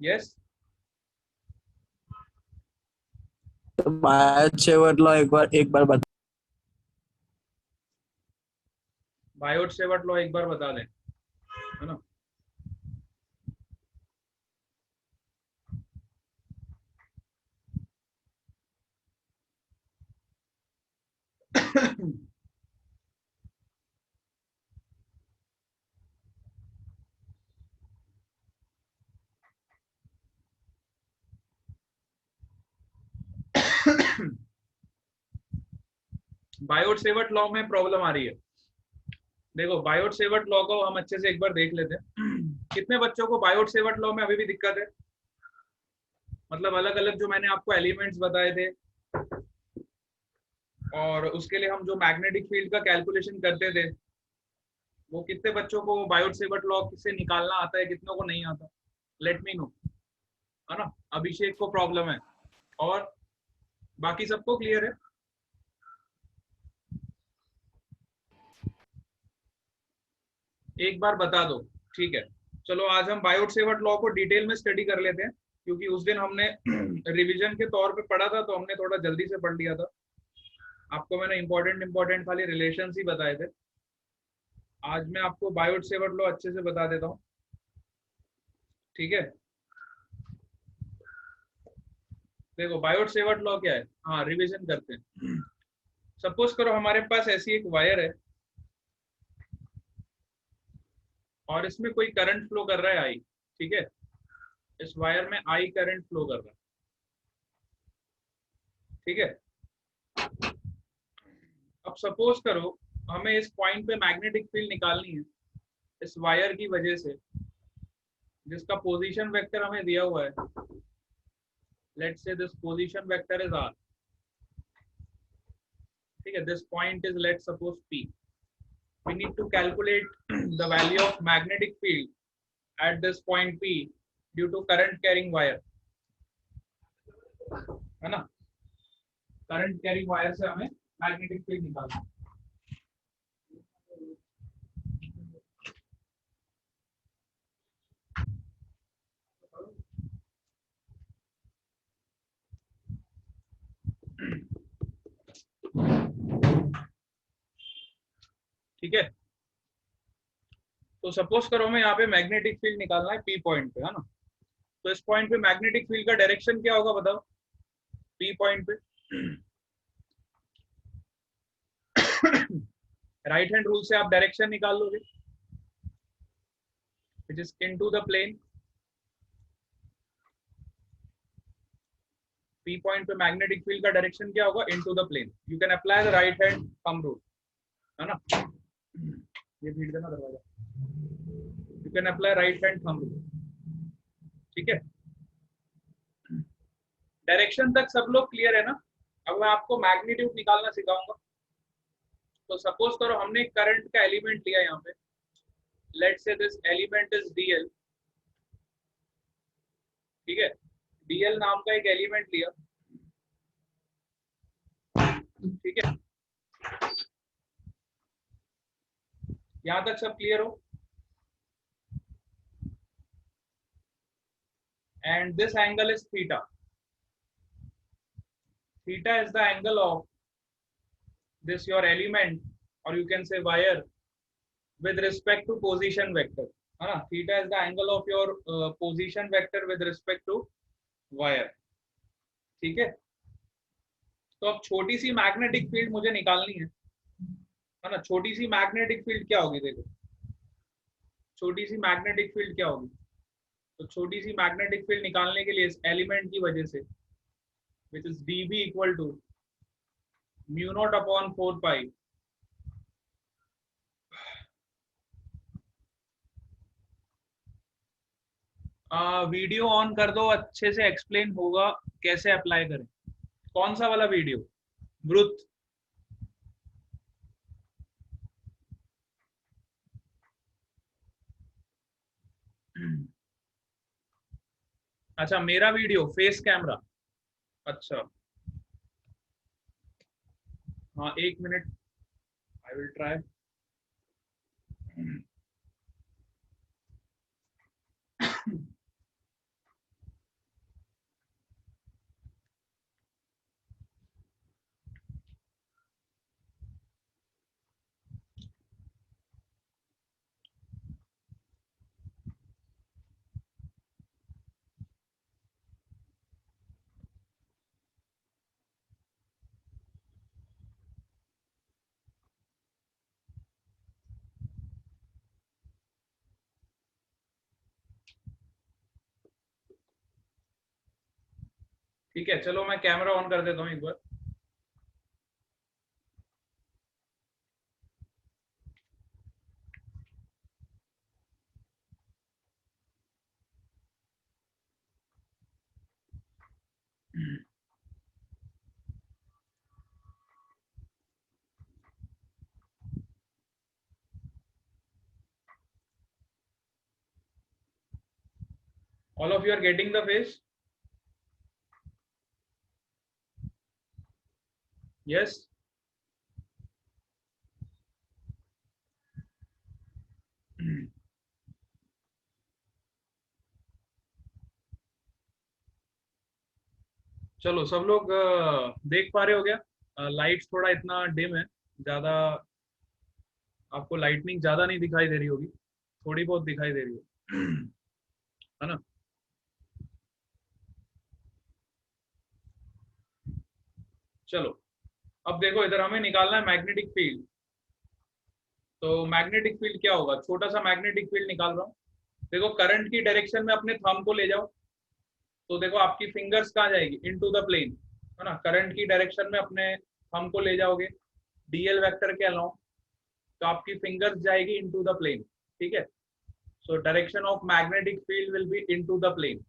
Yes, तो Biot-Savart law एक बार बता। बायोट-सेवर्ट लॉ एक बार बता दें, है ना। बायोट-सेवर्ट लॉ में प्रॉब्लम आ रही है। देखो, बायोट-सेवर्ट लॉ को हम अच्छे से एक बार देख लेते हैं। कितने बच्चों को बायोट-सेवर्ट लॉ में अभी भी दिक्कत है? मतलब अलग अलग जो मैंने आपको एलिमेंट्स बताए थे, और उसके लिए हम जो मैग्नेटिक फील्ड का कैलकुलेशन करते थे, वो कितने बच्चों को बायोट-सेवर्ट लॉ से निकालना आता है, कितनों को नहीं आता? लेट मी नो, है ना। अभिषेक को प्रॉब्लम है, और बाकी सबको क्लियर है? एक बार बता दो, ठीक है। चलो आज हम बायोट-सेवर्ट लॉ को डिटेल में स्टडी कर लेते हैं, क्योंकि उस दिन हमने रिवीजन के तौर पे पढ़ा था, तो हमने थोड़ा जल्दी से पढ़ लिया था। आपको मैंने इंपॉर्टेंट खाली रिलेशंस ही बताए थे। आज मैं आपको बायोट-सेवर्ट लॉ अच्छे से बता देता हूँ, ठीक है। देखो, बायोट-सेवर्ट लॉ क्या है, हाँ रिवीजन करते हैं। सपोज करो हमारे पास ऐसी एक वायर है, और इसमें कोई करंट फ्लो कर रहा है आई, ठीक है। इस वायर में आई करंट फ्लो कर रहा है, ठीक है। अब सपोज करो हमें इस पॉइंट पे मैग्नेटिक फील्ड निकालनी है, इस वायर की वजह से, जिसका पोजीशन वेक्टर हमें दिया हुआ है। Let's say this position vector is R, ठीक है। This point is, let's suppose P. We need to calculate the value of magnetic field at this point P due to current carrying wire, है ना। Current carrying wire से हमें magnetic field निकालना है। ठीक है, तो सपोज करो हमें यहाँ पे मैग्नेटिक फील्ड निकालना है पी पॉइंट पे, है ना। तो इस पॉइंट पे मैग्नेटिक फील्ड का डायरेक्शन क्या होगा बताओ, पी पॉइंट पे। राइट हैंड रूल से आप डायरेक्शन निकाल लोगे, which is into the plane. P point पे मैग्नेटिक फील्ड का डायरेक्शन क्या होगा, into the plane. You can apply the right hand thumb rule, है ना। ये भीड़ देना दरवाजा। You can apply right hand thumb rule, ठीक है। डायरेक्शन तक सब लोग क्लियर है ना। अब मैं आपको मैग्नीट्यूड निकालना सिखाऊंगा। तो सपोज करो हमने एक करंट का एलिमेंट लिया यहाँ पे, let's say this element is DL, ठीक है। डीएल नाम का एक एलिमेंट लिया, ठीक है। यहाँ तक सब क्लियर हो? And this angle is theta. Theta is the angle of this your element, or you can say wire, with respect to position vector, है ना। theta is the angle of your position vector with respect to wire, ठीक है। तो अब छोटी सी magnetic field मुझे निकालनी है ना। छोटी सी मैग्नेटिक फील्ड क्या होगी, देखो छोटी सी मैग्नेटिक फील्ड क्या होगी। तो छोटी सी मैग्नेटिक फील्ड निकालने के लिए इस एलिमेंट की वजह से, which is dB equal to mu naught upon 4 pi, video on कर दो, अच्छे से एक्सप्लेन होगा कैसे अप्लाई करें। कौन सा वाला वीडियो, वृत्त? अच्छा, मेरा वीडियो फेस कैमरा, अच्छा हाँ, एक मिनट, आई विल ट्राई। ठीक है, चलो मैं कैमरा ऑन कर देता हूँ एक बार। All of you are getting the face? Yes? चलो सब लोग देख पा रहे हो क्या? लाइट्स थोड़ा इतना डिम है, ज्यादा आपको लाइटनिंग ज्यादा नहीं दिखाई दे रही होगी, थोड़ी बहुत दिखाई दे रही है है ना? चलो अब देखो, इधर हमें निकालना है मैग्नेटिक फील्ड। तो मैग्नेटिक फील्ड क्या होगा? छोटा सा मैग्नेटिक फील्ड निकाल रहा हूँ। देखो करंट की डायरेक्शन में अपने थंब को ले जाओ, तो देखो आपकी फिंगर्स कहाँ जाएगी? इनटू द प्लेन, है ना? करंट की डायरेक्शन में अपने थंब को ले जाओगे डीएल वेक्टर के अलाउ, तो आपकी फिंगर्स जाएगी इनटू द प्लेन। ठीक है, so direction of magnetic field will be into the plane.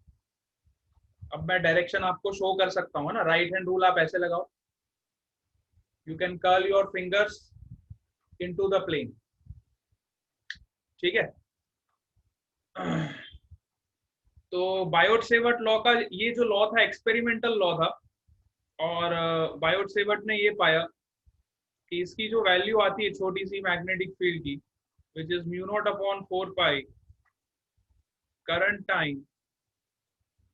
अब मैं डायरेक्शन आपको शो कर सकता हूँ ना, राइट हैंड रूल आप ऐसे लगाओ, you can curl your fingers into the plane. ठीक है, तो बायोट सेवर्ट लॉ का ये जो लॉ था एक्सपेरिमेंटल लॉ था, और बायोट सेवर्ट ने ये पाया कि इसकी जो वैल्यू आती है छोटी सी मैग्नेटिक फील्ड की, which is mu naught upon 4 pi current time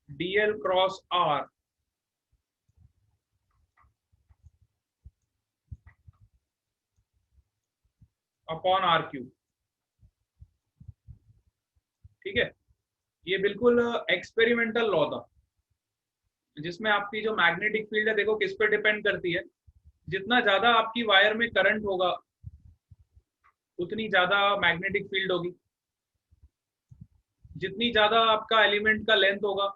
dl cross r upon r cube. ठीक है, ये बिल्कुल एक्सपेरिमेंटल लॉ था, जिसमें आपकी जो मैग्नेटिक फील्ड है देखो किस पे डिपेंड करती है। जितना ज्यादा आपकी वायर में करंट होगा उतनी ज्यादा मैग्नेटिक फील्ड होगी। जितनी ज्यादा आपका एलिमेंट का लेंथ होगा,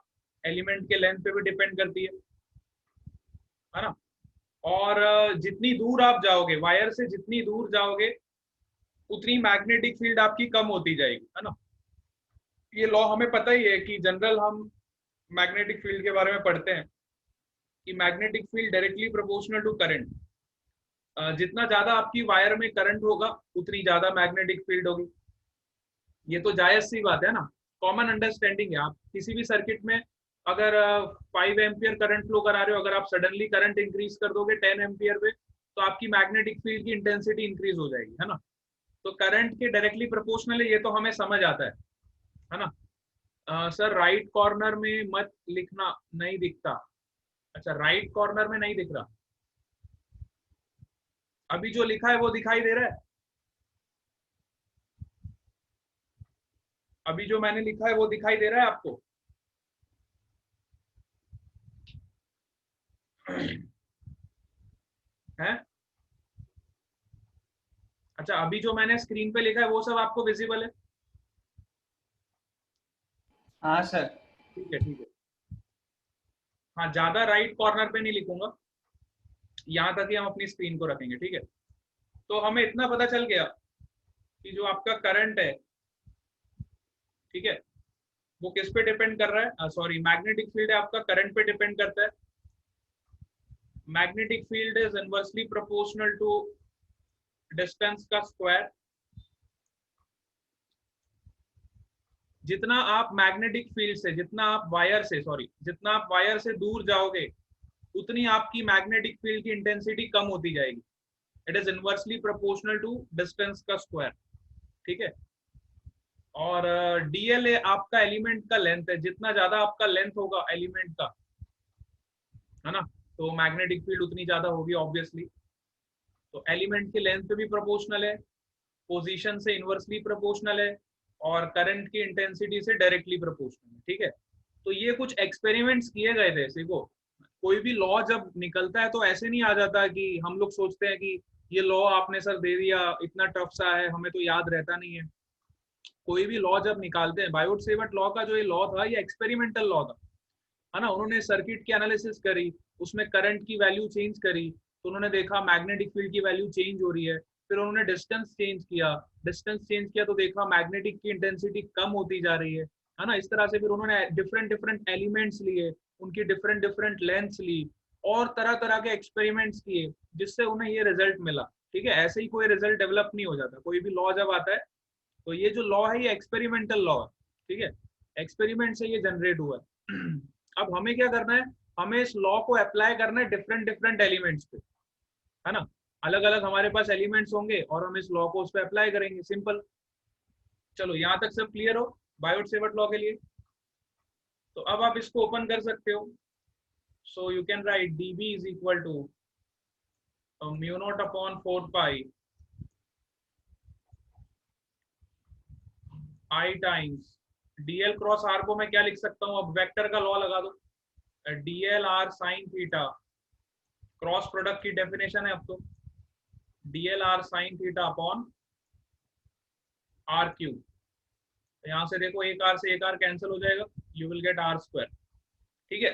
एलिमेंट के लेंथ पे भी डिपेंड करती है ना? और जितनी दूर आप जाओगे वायर से, जितनी दूर जाओगे उतनी मैग्नेटिक फील्ड आपकी कम होती जाएगी, है ना? ये लॉ हमें पता ही है कि जनरल हम मैग्नेटिक फील्ड के बारे में पढ़ते हैं कि magnetic field directly proportional to current. जितना ज्यादा आपकी वायर में करंट होगा उतनी ज्यादा मैग्नेटिक फील्ड होगी। ये तो जायज सी बात है ना, कॉमन अंडरस्टैंडिंग है। आप किसी भी सर्किट में अगर 5 एम्पियर करंट फ्लो करा रहे हो, अगर आप सडनली करंट इंक्रीज कर दोगे 10 एम्पियर पे, तो आपकी मैग्नेटिक फील्ड की इंटेंसिटी इंक्रीज हो जाएगी, है ना? तो करंट के डायरेक्टली प्रोपोर्शनल है, ये तो हमें समझ आता है ना? सर राइट कॉर्नर में मत लिखना, नहीं दिखता। अच्छा, राइट कॉर्नर में नहीं दिख रहा। अभी जो लिखा है वो दिखाई दे रहा है? अभी जो मैंने लिखा है वो दिखाई दे रहा है आपको? है? अच्छा, अभी जो मैंने स्क्रीन पे लिखा है वो सब आपको विजिबल है? हाँ सर। ठीक है, ठीक है। हाँ, ज्यादा राइट कॉर्नर पे नहीं लिखूंगा, यहाँ तक ही हम अपनी स्क्रीन को रखेंगे। ठीक है, तो हमें इतना पता चल गया कि जो आपका करंट है, ठीक है, वो किस पे डिपेंड कर रहा है? सॉरी, मैग्नेटिक फील्ड है आपका करंट पे डिपेंड करता है। Magnetic field is inversely proportional to distance का स्क्वायर। जितना आप मैग्नेटिक फील्ड से, जितना आप वायर से दूर जाओगे उतनी आपकी मैग्नेटिक फील्ड की इंटेंसिटी कम होती जाएगी। It is inversely proportional to distance का स्क्वायर। ठीक है, और डीएल आपका एलिमेंट का लेंथ है। जितना ज्यादा आपका लेंथ होगा एलिमेंट का, है ना, तो मैग्नेटिक फील्ड उतनी ज्यादा होगी ऑब्वियसली। तो एलिमेंट के लेंथ पे भी प्रोपोर्शनल है, पोजीशन से इनवर्सली प्रोपोर्शनल है, और करंट की इंटेंसिटी से डायरेक्टली प्रोपोर्शनल है। ठीक है, तो ये कुछ एक्सपेरिमेंट्स किए गए थे। देखो, कोई भी लॉ जब निकलता है तो ऐसे नहीं आ जाता कि हम लोग सोचते हैं कि ये लॉ आपने सर दे दिया, इतना टफ सा है, हमें तो याद रहता नहीं है। कोई भी लॉ जब निकालते हैं, बायोट सेवर्ट लॉ का जो ये लॉ था, ये एक्सपेरिमेंटल लॉ था। है ना। उन्होंने सर्किट की एनालिसिस करी, उसमें करंट की वैल्यू चेंज करी, तो उन्होंने देखा मैग्नेटिक फील्ड की वैल्यू चेंज हो रही है। फिर उन्होंने डिस्टेंस चेंज किया तो देखा मैग्नेटिक की इंटेंसिटी कम होती जा रही है ना। इस तरह से फिर उन्होंने डिफरेंट डिफरेंट एलिमेंट्स लिए, उनकी डिफरेंट डिफरेंट लेंथ्स ली और तरह तरह के एक्सपेरिमेंट्स किए, जिससे उन्हें ये रिजल्ट मिला। ठीक है, ऐसे ही कोई रिजल्ट डेवलप नहीं हो जाता। कोई भी लॉ जब आता है तो ये जो लॉ है ये एक्सपेरिमेंटल लॉ है। ठीक है, एक्सपेरिमेंट से ये जनरेट हुआ है। अब हमें क्या करना है, हमें इस लॉ को अप्लाई करना है डिफरेंट डिफरेंट एलिमेंट्स पे, है ना। अलग अलग हमारे पास एलिमेंट्स होंगे और हम इस लॉ को उस पर अप्लाई करेंगे, सिंपल। चलो यहाँ तक सब क्लियर हो बायोट सेवर्ट लॉ के लिए। तो अब आप इसको ओपन कर सकते हो। So you can write dB is equal to mu naught upon 4 pi I times dl cross r को मैं क्या लिख सकता हूँ, अब वेक्टर का लॉ लगा दो, dl r sine theta, cross product की डेफिनेशन है अब तो, dl r sign theta upon r cube. यहाँ से देखो एक आर से एक आर कैंसिल हो जाएगा, you will get R square. ठीक है,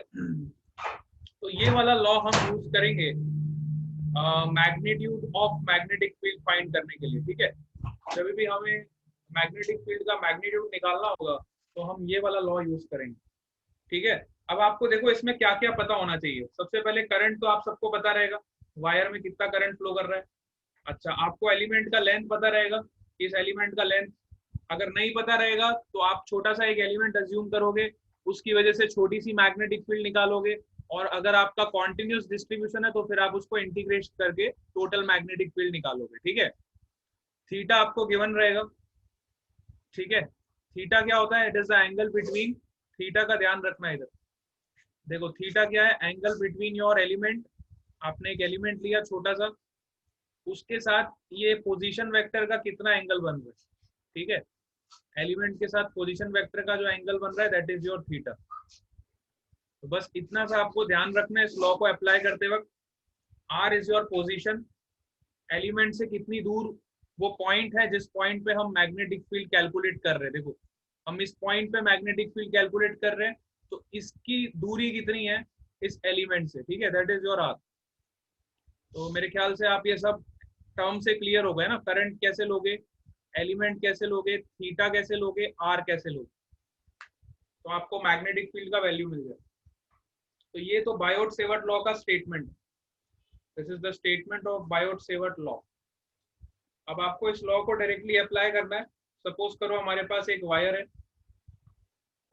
तो ये वाला लॉ हम यूज करेंगे magnitude of magnetic field find करने के लिए। ठीक है, जब भी हमें मैग्नेटिक फील्ड का मैग्नीट्यूड निकालना होगा तो हम ये वाला लॉ यूज करेंगे। ठीक है, अब आपको देखो इसमें क्या क्या पता होना चाहिए। सबसे पहले करंट तो आप सबको पता रहेगा, वायर में कितना करंट फ्लो कर रहा है। अच्छा, आपको एलिमेंट का लेंथ पता रहेगा, इस एलिमेंट का लेंथ। अगर नहीं पता रहेगा तो आप छोटा सा एक एलिमेंट अज्यूम करोगे, उसकी वजह से छोटी सी मैग्नेटिक फील्ड निकालोगे, और अगर आपका कॉन्टिन्यूस डिस्ट्रीब्यूशन है तो फिर आप उसको इंटीग्रेट करके टोटल मैग्नेटिक फील्ड निकालोगे। ठीक है, थीटा आपको गिवन रहेगा। ठीक है, थीटा क्या होता है, it is the angle between, theta का ध्यान रखना है इधर। देखो थीटा क्या है, एंगल बिटवीन योर एलिमेंट। आपने एक एलिमेंट लिया छोटा सा, उसके साथ ये पोजीशन वेक्टर का कितना एंगल बन रहा है। ठीक है, एलिमेंट के साथ पोजीशन वेक्टर का जो एंगल बन रहा है दैट इज योर थीटा। तो बस इतना सा आपको ध्यान रखना है इस लॉ को अप्लाई करते वक्त। R is your position, element से कितनी दूर वो पॉइंट है जिस पॉइंट पे हम मैग्नेटिक फील्ड कैलकुलेट कर रहे हैं। देखो हम इस पॉइंट पे मैग्नेटिक फील्ड कैलकुलेट कर रहे हैं, तो इसकी दूरी कितनी है इस एलिमेंट से। ठीक है, दैट इज योर आर। तो मेरे ख्याल से आप ये सब टर्म से क्लियर हो गए ना, करंट कैसे लोगे, एलिमेंट कैसे लोगे, थीटा कैसे लोगे, आर कैसे लोगे, तो आपको मैग्नेटिक फील्ड का वैल्यू मिल जाए। तो ये तो बायोट सेवर्ट लॉ का statement, this is the statement of Biot Savart law. अब आपको इस लॉ को डायरेक्टली अप्लाई करना है। सपोज करो हमारे पास एक वायर है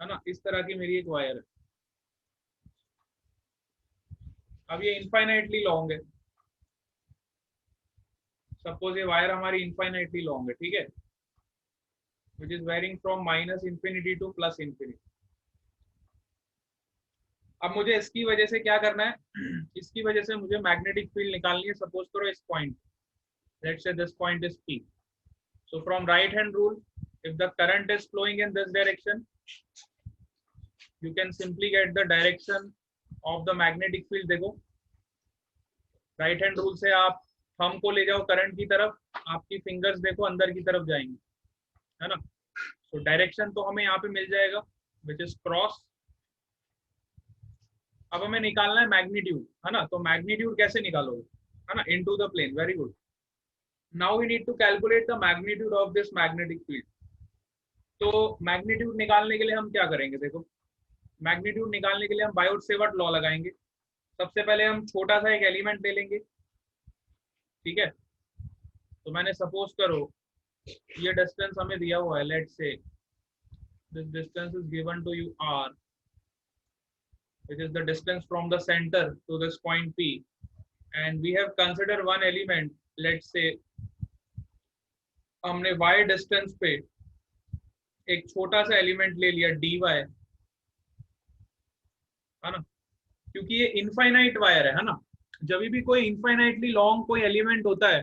ना, इस तरह की मेरी एक वायर है। अब ये इनफाइनाइटली लॉन्ग है, सपोज ये वायर हमारी इनफाइनाइटली लॉन्ग है। ठीक है, which is varying from minus infinity to plus infinity. अब मुझे इसकी वजह से क्या करना है, इसकी वजह से मुझे मैग्नेटिक फील्ड निकालनी है। सपोज करो इस point, let's say this point is P. So from right hand rule, if the current is flowing in this direction, you can simply get the direction of the magnetic field. देखो right hand rule से आप thumb को ले जाओ current की तरफ, आपकी fingers देखो अंदर की तरफ जाएंगी, है ना। तो डायरेक्शन तो हमें यहाँ पे मिल जाएगा विच इज क्रॉस। अब हमें निकालना है मैग्नीट्यूड, है ना। तो मैग्नीट्यूड कैसे निकालोगे, है ना, into the plane. Very good. Now we need to calculate the magnitude of this magnetic field. तो मैग्नीट्यूड निकालने के लिए हम क्या करेंगे, देखो मैग्नीट्यूड निकालने के लिए हम बायोट सेवर्ट लॉ लगाएंगे। सबसे पहले हम छोटा सा एक एलिमेंट ले लेंगे। ठीक है, तो मैंने सपोज करो ये डिस्टेंस हमें दिया हुआ है, let's say this distance is given to you r, which is the distance from the center to this point P, and we have considered one element, let's say हमने y डिस्टेंस पे एक छोटा सा element ले लिया dy, है ना, क्योंकि ये इनफाइनाइट वायर है ना। जब भी कोई इनफाइनाइटली लॉन्ग कोई एलिमेंट होता है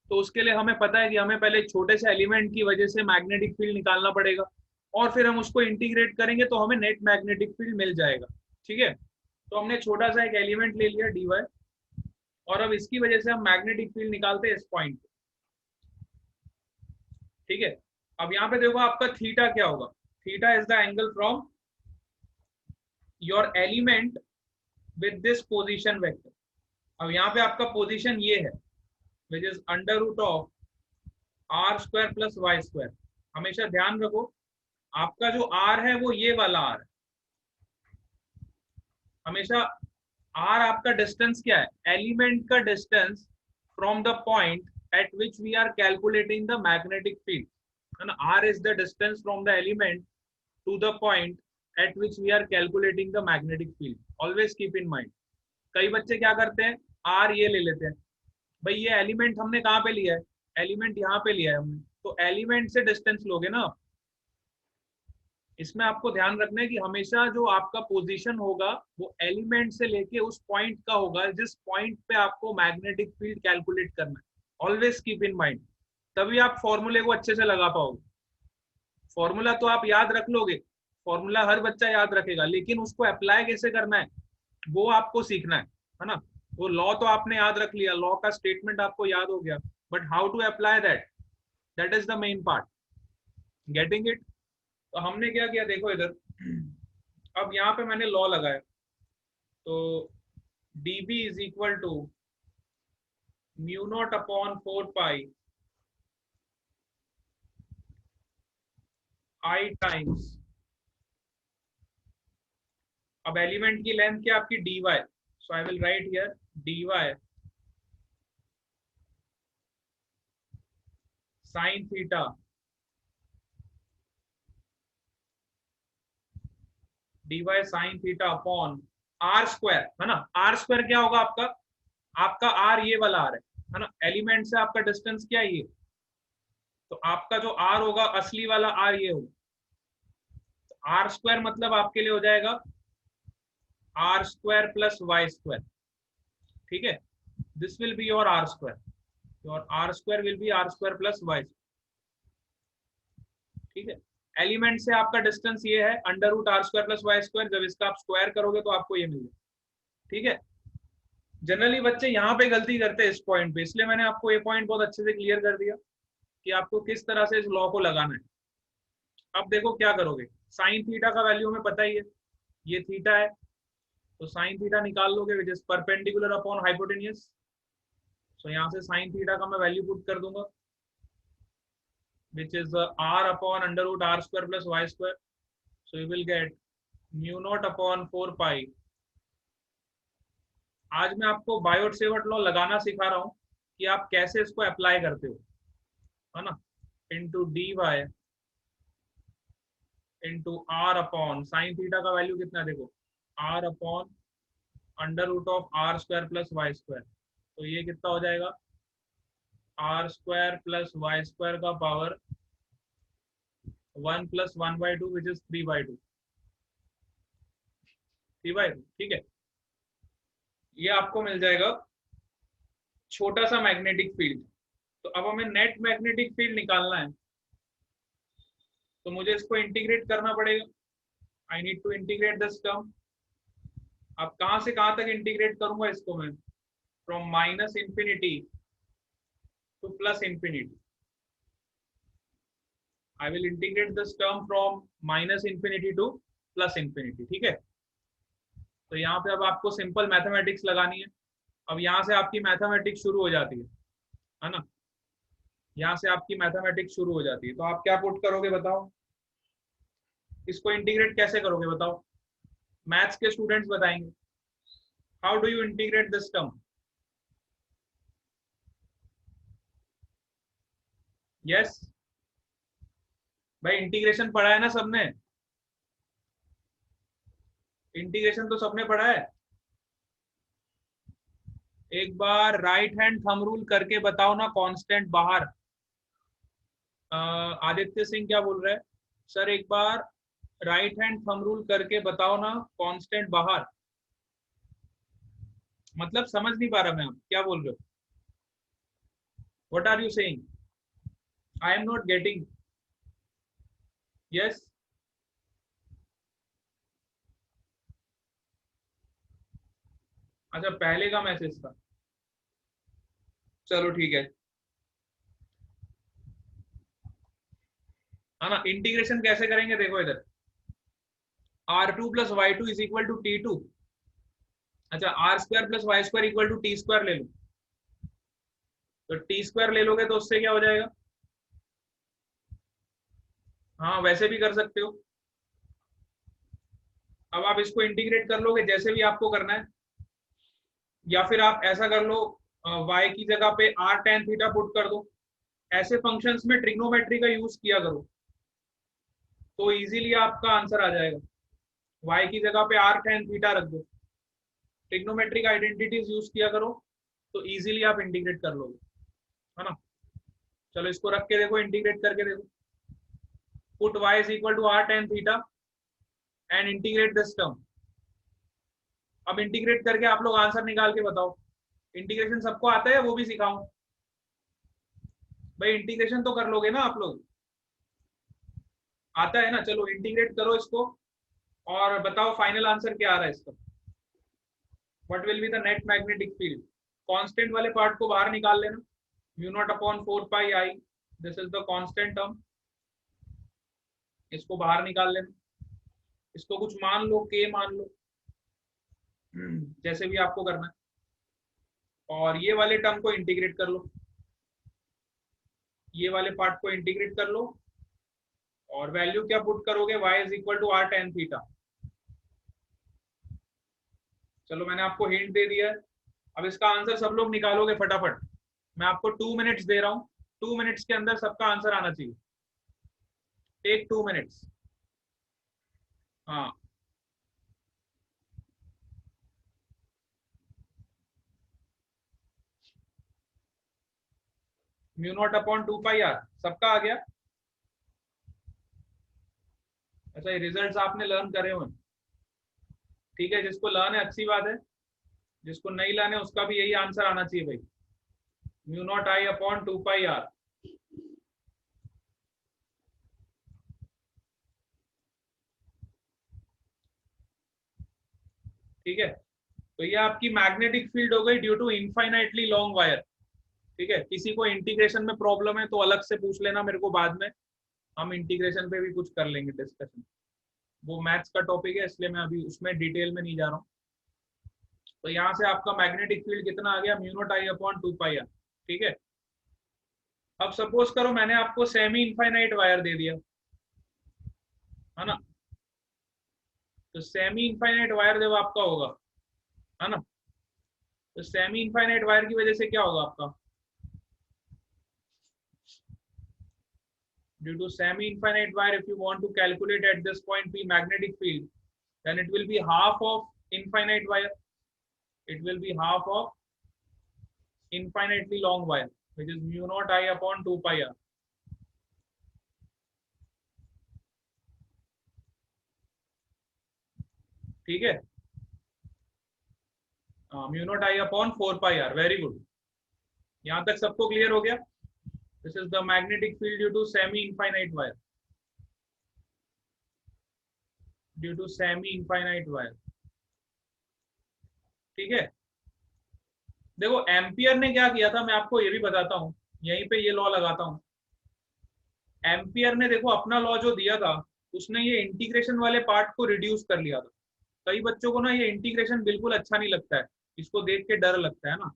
तो उसके लिए हमें पता है कि हमें पहले छोटे से एलिमेंट की वजह से मैग्नेटिक फील्ड निकालना पड़ेगा, और फिर हम उसको इंटीग्रेट करेंगे तो हमें नेट मैग्नेटिक फील्ड मिल जाएगा। ठीक है, तो हमने छोटा सा एक एलिमेंट ले लिया dy, और अब इसकी वजह से हम मैग्नेटिक फील्ड निकालते हैं इस पॉइंट पे। ठीक है, अब यहाँ पे देखो आपका थीटा क्या होगा, theta is the angle from your element with this position vector. अब यहाँ पे आपका पोजीशन ये है which is under root of are square plus Y square. हमेशा ध्यान रखो आपका जो आर है वो ये वाला आर है। हमेशा आर आपका डिस्टेंस क्या है, एलिमेंट का distance from the point at which we are calculating the magnetic field, है ना। R is the distance from the element to the point at which we are calculating the magnetic field. Always keep in mind. कई बच्चे क्या करते हैं, are ये ले लेते हैं, भाई ये एलिमेंट हमने कहाँ पे लिया है, एलिमेंट यहाँ पे लिया है हमने, तो एलिमेंट से डिस्टेंस लोगे ना। इसमें आपको ध्यान रखना है कि हमेशा जो आपका पोजीशन होगा वो एलिमेंट से लेके उस पॉइंट का होगा जिस पॉइंट पे आपको मैग्नेटिक फील्ड कैलकुलेट करना है। ऑलवेज कीप इन माइंड, तभी आप फॉर्मूले को अच्छे से लगा पाओगे। फॉर्मूला तो आप याद रख लोगे, फॉर्मूला हर बच्चा याद रखेगा, लेकिन उसको अप्लाई कैसे करना है वो आपको सीखना है ना। वो लॉ तो आपने याद रख लिया, लॉ का स्टेटमेंट आपको याद हो गया, but how to apply that, that is the main part. Getting it. तो हमने क्या किया देखो इधर, अब यहाँ पे मैंने लॉ लगाया, तो dB is equal to mu naught upon 4 pi I times, अब एलिमेंट की लेंथ क्या आपकी dy, so I will write here dy sine theta dy sine theta upon r square, है ना। आर स्क्वायर क्या होगा आपका, आपका आर ये वाला आर है ना, एलिमेंट से आपका डिस्टेंस क्या है ये, तो आपका जो आर होगा असली वाला आर ये होगा। तो आर स्क्वायर मतलब आपके लिए हो जाएगा r square plus Y square, ठीक है। This will be your r square, your r square will be r square plus y, ठीक है। एलिमेंट से आपका डिस्टेंस ये है under root r square plus Y square, जब इसका आप स्क्वायर करोगे तो आपको ये मिलेगा, ठीक है। जनरली बच्चे यहाँ पे गलती करते हैं इस पॉइंट पे, इसलिए मैंने आपको ये पॉइंट बहुत अच्छे से क्लियर कर दिया कि आपको किस तरह से इस लॉ को लगाना है। अब देखो क्या करोगे, साइन थीटा का वैल्यू हमें पता ही है, ये थीटा है, तो साइन थीटा निकाल लोगे which is perpendicular upon hypotenuse. So यहाँ से साइन थीटा का मैं वैल्यू पुट कर दूंगा which is r upon under root r square plus y square. So you will get mu naught upon 4 pi. आज मैं आपको बायोट सेवर्ट लॉ लगाना सिखा रहा हूँ कि आप कैसे इसको अप्लाई करते हो, है ना, into d y into r upon sine theta का वैल्यू कितना है देखो, r upon under root of are square plus Y square, तो ये कितना हो जाएगा r square plus Y square का पावर 1 प्लस 1/2 विच इज 3/2, 3/2, ठीक है। ये आपको मिल जाएगा छोटा सा मैग्नेटिक फील्ड। तो अब हमें नेट मैग्नेटिक फील्ड निकालना है, तो मुझे इसको इंटीग्रेट करना पड़ेगा। I need to integrate this term. अब कहां से कहां तक इंटीग्रेट करूंगा इसको मैं, from minus infinity to plus infinity. I will integrate this term from minus infinity to plus infinity, ठीक है। तो यहाँ पे अब आपको सिंपल मैथमेटिक्स लगानी है। अब यहाँ से आपकी मैथमेटिक्स शुरू हो जाती है ना, यहाँ से आपकी मैथमेटिक्स शुरू हो जाती है। तो आप क्या पुट करोगे बताओ, इसको इंटीग्रेट कैसे करोगे बताओ, मैथ्स के स्टूडेंट्स बताएंगे। How do you integrate this term, yes भाई, इंटीग्रेशन पढ़ा है ना सबने, इंटीग्रेशन तो सबने पढ़ा है। एक बार राइट हैंड थंब रूल करके बताओ ना कांस्टेंट बाहर। आदित्य सिंह क्या बोल रहे हैं, सर एक बार राइट हैंड थंब रूल करके बताओ ना कांस्टेंट बाहर। मतलब समझ नहीं पा रहा मैं, आप क्या बोल रहे हो, what are you saying, I am not getting, yes. अच्छा पहले का मैसेज था, चलो ठीक है ना। इंटीग्रेशन कैसे करेंगे देखो इधर, R2 plus y2 is equal to T2। अच्छा, r square plus Y square equal to t square ले लो, तो टी स्क्वायर ले लोगे तो उससे क्या हो जाएगा? हाँ, वैसे भी कर सकते हो। अब आप इसको इंटीग्रेट कर लोगे जैसे भी आपको करना है, या फिर आप ऐसा कर लो, y की जगह पे r tan थीटा पुट कर दो। ऐसे फंक्शंस में ट्रिग्नोमेट्री का यूज किया करो, तो इजीली आपका आंसर आ जाएगा। y की जगह पे r tan थीटा रख दो, ट्रिग्नोमेट्रिक आइडेंटिटीज यूज किया करो, तो इजीली आप इंटीग्रेट कर लोगे, है ना। चलो इसको रख के देखो, इंटीग्रेट करके देखो। Put y is equal to r tan theta and integrate this term. अब इंटीग्रेट करके आप लोग आंसर निकाल के बताओ। इंटीग्रेशन सबको आता है, वो भी सिखाऊं? भाई इंटीग्रेशन तो कर लोगे ना आप लोग, आता है ना? चलो इंटीग्रेट करो इसको और बताओ फाइनल आंसर क्या आ रहा है इसका। What will be the net magnetic field? Constant वाले पार्ट को बाहर निकाल लेना, mu naught upon 4 pi I, this is the constant term, इसको बाहर निकाल लेना। इसको कुछ मान लो, के मान लो, जैसे भी आपको करना है। और ये वाले टर्म को इंटीग्रेट कर लो, ये वाले पार्ट को इंटीग्रेट कर लो, और वैल्यू क्या पुट करोगे? y is equal to r tan theta. चलो मैंने आपको हिंट दे दिया है, अब इसका आंसर सब लोग निकालोगे फटाफट। मैं आपको 2 मिनट्स दे रहा हूँ, 2 मिनट्स के अंदर सबका आंसर आना चाहिए। Take 2 minutes. हाँ, mu naught upon 2 pi r, सबका आ गया? अच्छा, ये रिजल्ट्स आपने लर्न करे हुए, ठीक है। जिसको लर्न है अच्छी बात है, जिसको नहीं लर्न है उसका भी यही आंसर आना चाहिए भाई, mu naught I upon 2 pi r. ठीक है, तो ये आपकी मैग्नेटिक फील्ड हो गई due to infinitely long wire. ठीक है, किसी को इंटीग्रेशन में प्रॉब्लम है तो अलग से पूछ लेना मेरे को बाद में, हम इंटीग्रेशन पे भी कुछ कर लेंगे डिस्कशन। वो मैथ्स का टॉपिक है, इसलिए मैं अभी उसमें डिटेल में नहीं जा रहा हूँ। तो यहाँ से आपका मैग्नेटिक फील्ड कितना आ गया? Mu naught I upon 2 pi r. ठीक है, अब सपोज करो मैंने आपको सेमी इनफाइनाइट वायर दे दिया, है ना। तो सेमी इनफाइनाइट वायर जब आपका होगा, है ना, तो सेमी इनफाइनाइट वायर की वजह से क्या होगा आपका? Due to semi-infinite wire, if you want to calculate at this point P magnetic field, then it will be half of infinite wire. It will be half of infinitely long wire, which is mu naught I upon 2 pi r. ठीक है, mu naught I upon 4 pi r. Very good, यहाँ तक सबको clear हो गया? This is the magnetic field due to semi infinite wire, due to semi infinite wire. ठीक है, देखो एम्पियर ने क्या किया था, मैं आपको ये भी बताता हूँ, यहीं पे ये लॉ लगाता हूँ। एम्पियर ने देखो अपना लॉ जो दिया था, उसने ये इंटीग्रेशन वाले पार्ट को रिड्यूस कर लिया था। कई बच्चों को ना ये इंटीग्रेशन बिल्कुल अच्छा नहीं लगता है, इसको देख के डर लगता है ना।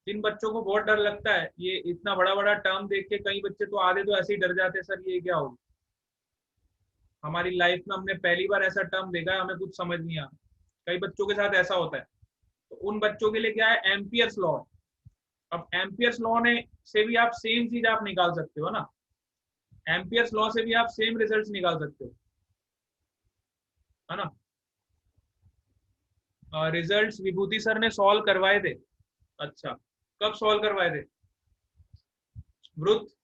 जिन बच्चों को बहुत डर लगता है ये इतना बड़ा बड़ा टर्म देख के, कई बच्चे तो आधे तो ऐसे ही डर जाते हैं, सर ये क्या होगा। हमारी लाइफ में हमने पहली बार ऐसा टर्म देखा है, हमें कुछ समझ नहीं आ रहा। कई बच्चों के साथ ऐसा होता है, तो उन बच्चों के लिए क्या है? Ampere's law. अब एम्पियर्स लॉ ने से भी आप सेम चीज आप निकाल सकते हो ना, एम्पियर्स लॉ से भी आप सेम रिजल्ट्स निकाल सकते हो, है ना। रिजल्ट्स विभूति सर ने सॉल्व करवाए थे। अच्छा, कब सॉल्व करवाए थे? वृत्त,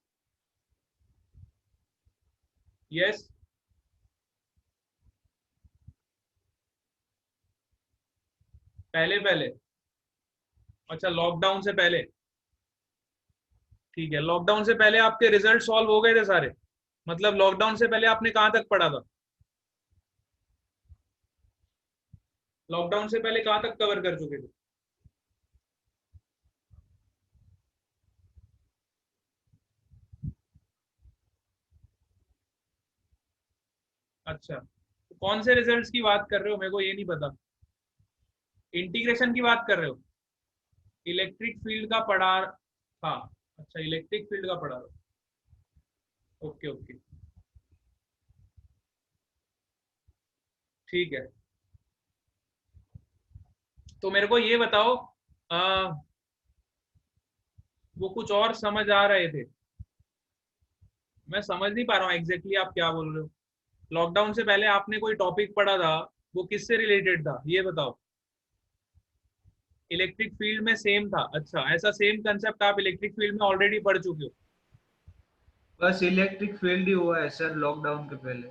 यस, पहले पहले। अच्छा, लॉकडाउन से पहले। ठीक है, लॉकडाउन से पहले आपके रिजल्ट सॉल्व हो गए थे सारे? मतलब लॉकडाउन से पहले आपने कहाँ तक पढ़ा था? लॉकडाउन से पहले कहाँ तक कवर कर चुके थे? अच्छा, कौन से रिजल्ट्स की बात कर रहे हो, मेरे को ये नहीं पता। इंटीग्रेशन की बात कर रहे हो? इलेक्ट्रिक फील्ड का पढ़ा था? अच्छा, इलेक्ट्रिक फील्ड का पढ़ा रहा। ओके ओके, ठीक है। तो मेरे को ये बताओ, आ, वो कुछ और समझ आ रहे थे, मैं समझ नहीं पा रहा हूँ एग्जैक्टली आप क्या बोल रहे हो। लॉकडाउन से पहले आपने कोई टॉपिक पढ़ा था, वो किससे रिलेटेड था ये बताओ। इलेक्ट्रिक फील्ड में सेम था? अच्छा, ऐसा सेम कंसेप्ट आप इलेक्ट्रिक फील्ड में ऑलरेडी पढ़ चुके हो? बस इलेक्ट्रिक फील्ड ही हुआ है सर लॉकडाउन के पहले।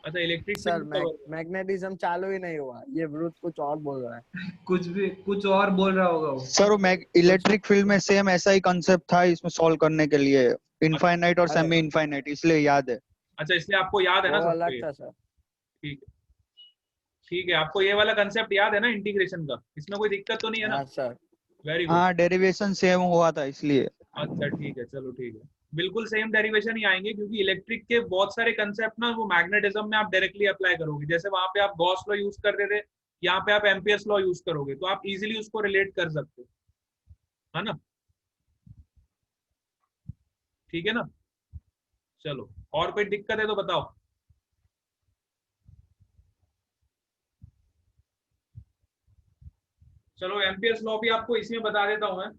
अच्छा, electric sir field cover. Magnetism चालू ही नहीं हुआ, ये विरुद्ध कुछ और बोल रहा है। कुछ और बोल रहा होगा वो। सर वो इलेक्ट्रिक फील्ड में सेम ऐसा ही कंसेप्ट था इसमें सॉल्व करने के लिए, इनफाइनाइट और सेमी इनफाइनाइट, इसलिए याद है। अच्छा, इसलिए आपको याद है ना वो सबको अलग ये? था सर। ठीक है, ठीक है, आपको ये वाला कंसेप्ट याद है ना इंटीग्रेशन का? इसमें कोई दिक्कत तो नहीं है ना? हाँ सर। Very good. हाँ, डेरिवेशन सेम हुआ था इसलिए। अच्छा ठीक है, चलो ठीक है, बिल्कुल सेम डेरिवेशन ही आएंगे, क्योंकि इलेक्ट्रिक के बहुत सारे कंसेप्ट ना वो मैग्नेटिज्म में आप डायरेक्टली अप्लाई करोगे। जैसे वहां पे आप गॉस लॉ यूज करते थे, यहाँ पे आप एम्पियर्स लॉ यूज करोगे, तो आप इजीली उसको रिलेट कर सकते हो, है ना? ठीक है ना? चलो, और कोई दिक्कत है तो बताओ। चलो, एम्पियर्स लॉ भी आपको इसमें बता देता हूं मैं।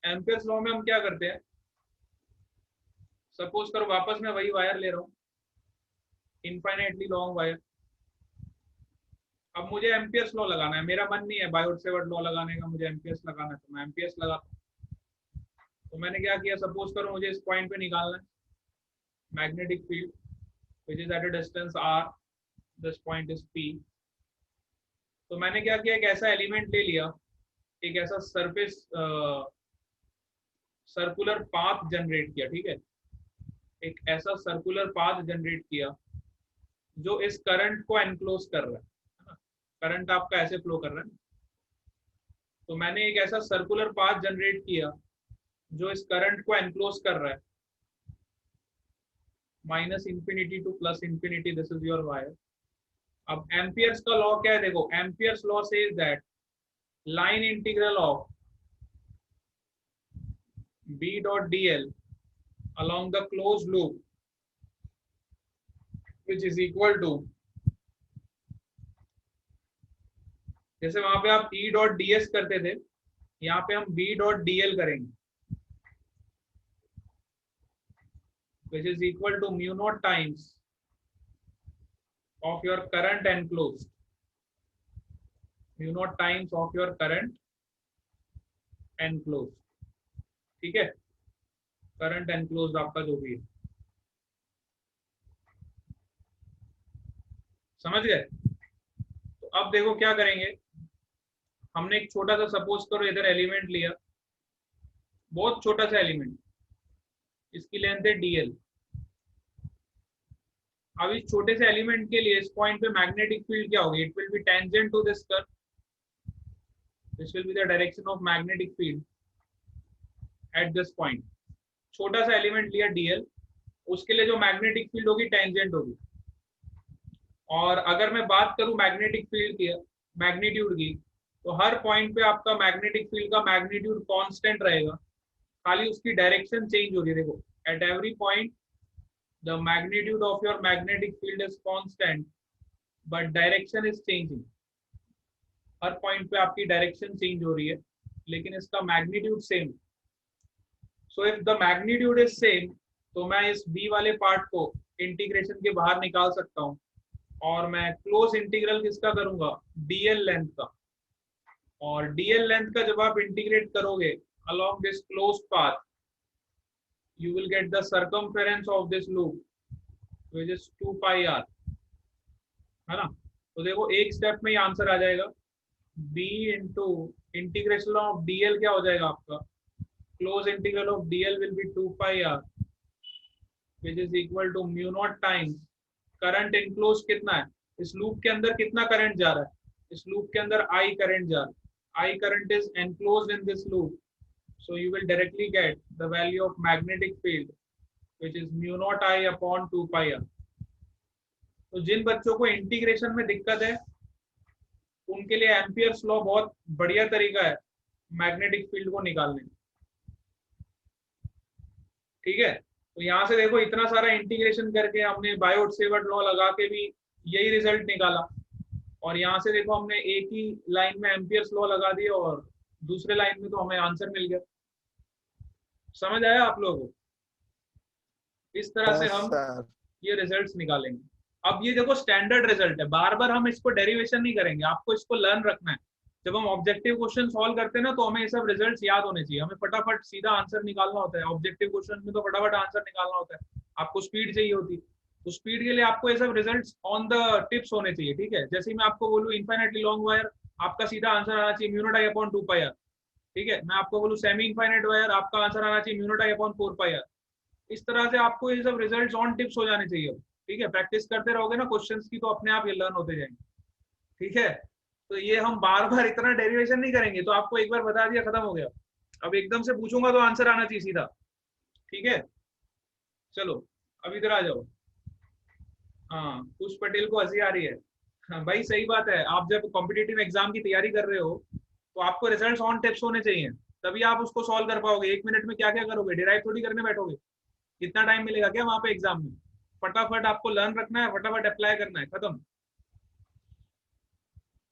एम्पियर्स लॉ में हम क्या करते हैं, सपोज करो वापस मैं वही वायर ले रहा हूँ, इनफाइनाइटली लॉन्ग वायर। अब मुझे एम्पियर्स लॉ लगाना है, मेरा मन नहीं है बायोट सेवर्ट लॉ लगाने का, मुझे एम्पियर्स लगाना है, तो मैं एम्पियर्स लगाता हूँ। तो मैंने क्या किया, सपोज करो मुझे इस पॉइंट पे निकालना है magnetic field which is at a distance r, this point is p। तो मैंने क्या किया, एक ऐसा एलिमेंट ले लिया, एक ऐसा सरफेस सर्कुलर पाथ जनरेट किया, ठीक है? एक ऐसा सर्कुलर पाथ जनरेट किया जो इस करंट को एनक्लोज कर रहा है ना? करंट आपका ऐसे फ्लो कर रहा है, तो मैंने एक ऐसा सर्कुलर पाथ जनरेट किया जो इस करंट को एनक्लोज कर रहा है, minus infinity to plus infinity, this is your wire. अब एम्पियर्स का लॉ क्या है, देखो, Ampere's law says that line integral of b dot dl along the closed loop which is equal to, जैसे वहां पे आप E डॉट ds करते थे, यहाँ पे हम b डॉट dl करेंगे, which is equal to mu naught times of your current enclosed, mu naught times of your current enclosed। ठीक है, करंट एनक्लोज आपका जो भी है, समझ गए? तो अब देखो क्या करेंगे, हमने एक छोटा सा, सपोज करो इधर एलिमेंट लिया, बहुत छोटा सा एलिमेंट, इसकी लेंथ है dl। अब इस छोटे से एलिमेंट के लिए इस पॉइंट पे मैग्नेटिक फील्ड क्या होगी, it will be tangent to this curve, this will be the direction of magnetic field at this point. छोटा सा एलिमेंट लिया dl, उसके लिए जो मैग्नेटिक फील्ड होगी टेंजेंट होगी। और अगर मैं बात करूं मैग्नेटिक फील्ड की, मैग्नीट्यूड की, तो हर पॉइंट पे आपका मैग्नेटिक फील्ड का मैग्नीट्यूड कांस्टेंट रहेगा, खाली उसकी डायरेक्शन चेंज हो रही है। देखो, at every point the magnitude of your magnetic field is constant but direction is changing. Her point पे आपकी डायरेक्शन चेंज हो रही है, लेकिन इसका magnitude same. So if the magnitude is same, तो मैं इस b वाले पार्ट को इंटीग्रेशन के बाहर निकाल सकता हूँ, और मैं क्लोज इंटीग्रल किसका करूंगा, dl लेंथ का। और dl लेंथ का जब आप इंटीग्रेट करोगे along this closed path, you will get the circumference of this loop which is 2 pi r, है ना? तो देखो एक स्टेप में ये आंसर आ जाएगा, b into integration of dl क्या हो जाएगा आपका, close integral of dl will be 2 pi r which is equal to mu naught times current enclose कितना है, इस लूप के अंदर कितना करंट जा रहा है, इस लूप के अंदर I करंट जा रहा है, I current is enclosed in this loop, so you will directly get the value of magnetic field which is mu naught I upon 2 pi r। तो जिन बच्चों को इंटीग्रेशन में दिक्कत है उनके लिए एम्पियर्स लॉ बहुत बढ़िया तरीका है मैग्नेटिक फील्ड को निकालने का। ठीक है, तो यहाँ से देखो इतना सारा इंटीग्रेशन करके हमने बायोट सेवर्ट लॉ लगा के भी यही रिजल्ट निकाला, और यहाँ से देखो हमने एक ही लाइन में एम्पियर्स लॉ लगा दिया और दूसरे लाइन में तो हमें आंसर मिल गया। समझ आया आप लोगों को? इस तरह से हम ये रिजल्ट्स निकालेंगे। अब ये देखो स्टैंडर्ड रिजल्ट है, बार बार हम इसको डेरिवेशन नहीं करेंगे, आपको इसको लर्न रखना है। जब हम ऑब्जेक्टिव क्वेश्चन सॉल्व करते हैं ना तो हमें ये सब रिजल्ट्स याद होने चाहिए, हमें फटाफट सीधा आंसर निकालना होता है। ऑब्जेक्टिव क्वेश्चन में तो फटाफट आंसर निकालना होता है, आपको स्पीड चाहिए होती है, तो स्पीड के लिए आपको ये सब रिजल्ट्स ऑन द टिप्स होने चाहिए। ठीक है, जैसे मैं आपको बोलूँ इनफाइनाइटली लॉन्ग वायर, आपका सीधा आंसर आना चाहिए mu naught I upon 2 pi r. ठीक है, मैं आपको बोलूँ सेमी इनफाइनाइट वायर, आपका आंसर आना चाहिए mu naught I upon 4 pi r. इस तरह से आपको ये सब रिजल्ट्स ऑन टिप्स हो जाने चाहिए। ठीक है, प्रैक्टिस करते रहोगे ना क्वेश्चंस की तो अपने आप ये लर्न होते जाएंगे। ठीक है, तो ये हम बार बार इतना डेरिवेशन नहीं करेंगे, तो आपको एक बार बता दिया खत्म हो गया। अब एकदम से पूछूंगा तो आंसर आना चाहिए सीधा। ठीक है, चलो अब इधर आ जाओ। हाँ, पुष्प पटेल को हंसी आ रही है। हाँ भाई सही बात है, आप जब कॉम्पिटिटिव एग्जाम की तैयारी कर रहे हो तो आपको रिजल्ट्स ऑन टिप्स होने चाहिए, तभी आप उसको सॉल्व कर पाओगे। 1 मिनट में क्या क्या करोगे, डिराइव थोड़ी करने बैठोगे, कितना टाइम मिलेगा क्या वहां पे एग्जाम में? फटाफट आपको लर्न रखना है, फटाफट अप्लाई करना है, खत्म।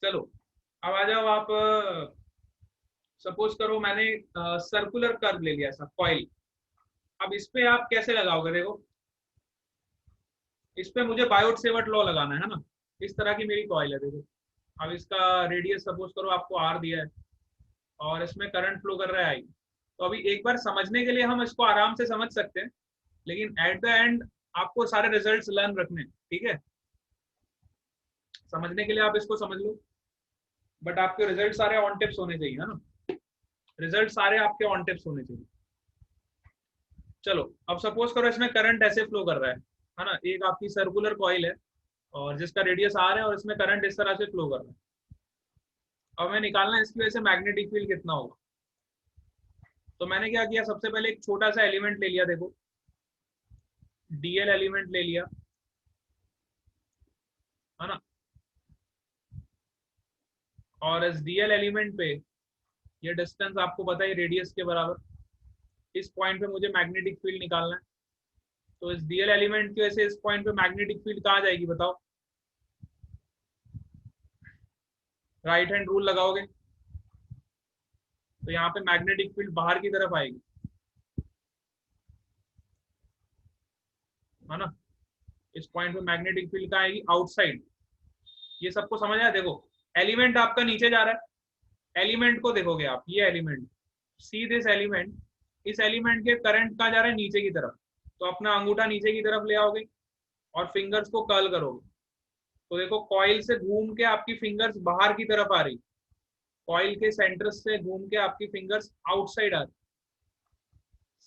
चलो अब आ जाओ आप। सपोज करो मैंने सर्कुलर कर्व ले लिया ऐसा कॉइल, अब इस पे आप कैसे लगाओगे? देखो इस पे मुझे बायोट सेवर्ट लॉ लगाना है ना। इस तरह की मेरी कॉइल है, देखो अब इसका रेडियस सपोज करो आपको आर दिया है और इसमें करंट फ्लो कर रहा है आई। तो अभी एक बार समझने के लिए हम इसको आराम से समझ सकते हैं, लेकिन एट द एंड आपको सारे रिजल्ट्स लर्न रखने। ठीक है, समझने के लिए आप इसको समझ लो, बट आपके रिजल्ट सारे ऑन टिप्स होने चाहिए, है ना? रिजल्ट सारे आपके ऑन टिप्स होने चाहिए। चलो अब सपोज करो इसमें करंट ऐसे फ्लो कर रहा है ना, एक आपकी सर्कुलर कॉइल है और जिसका रेडियस आर है और इसमें करंट इस तरह से फ्लो कर रहा है। अब हमें निकालना है इसकी वजह से मैग्नेटिक फील्ड कितना होगा। तो मैंने क्या किया, सबसे पहले एक छोटा सा एलिमेंट ले लिया, देखो डीएल एलिमेंट ले लिया, है ना, और इस डीएल एलिमेंट पे ये डिस्टेंस आपको पता है रेडियस के बराबर, इस पॉइंट पे मुझे मैग्नेटिक फील्ड निकालना है। तो इस डीएल एलिमेंट की वजह से इस पॉइंट पे मैग्नेटिक फील्ड कहाँ जाएगी बताओ? राइट हैंड रूल लगाओगे तो यहाँ पे मैग्नेटिक फील्ड बाहर की तरफ आएगी, है ना। इस पॉइंट पे मैग्नेटिक फील्ड कहाँ आएगी? आउटसाइड। ये सबको समझ आया? देखो एलिमेंट आपका नीचे जा रहा है, एलिमेंट को देखोगे आप, ये एलिमेंट, सी दिस एलिमेंट, इस एलिमेंट के करंट कहाँ जा रहा है? नीचे की तरफ। तो अपना अंगूठा नीचे की तरफ ले आओगे और फिंगर्स को कर्ल करोगे, तो देखो कॉइल से घूम के आपकी फिंगर्स बाहर की तरफ आ रही, कॉइल के सेंटर से घूम के आपकी फिंगर्स आउटसाइड आ रही।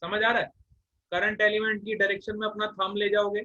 समझ आ रहा है? करंट एलिमेंट की डायरेक्शन में अपना थंब ले जाओगे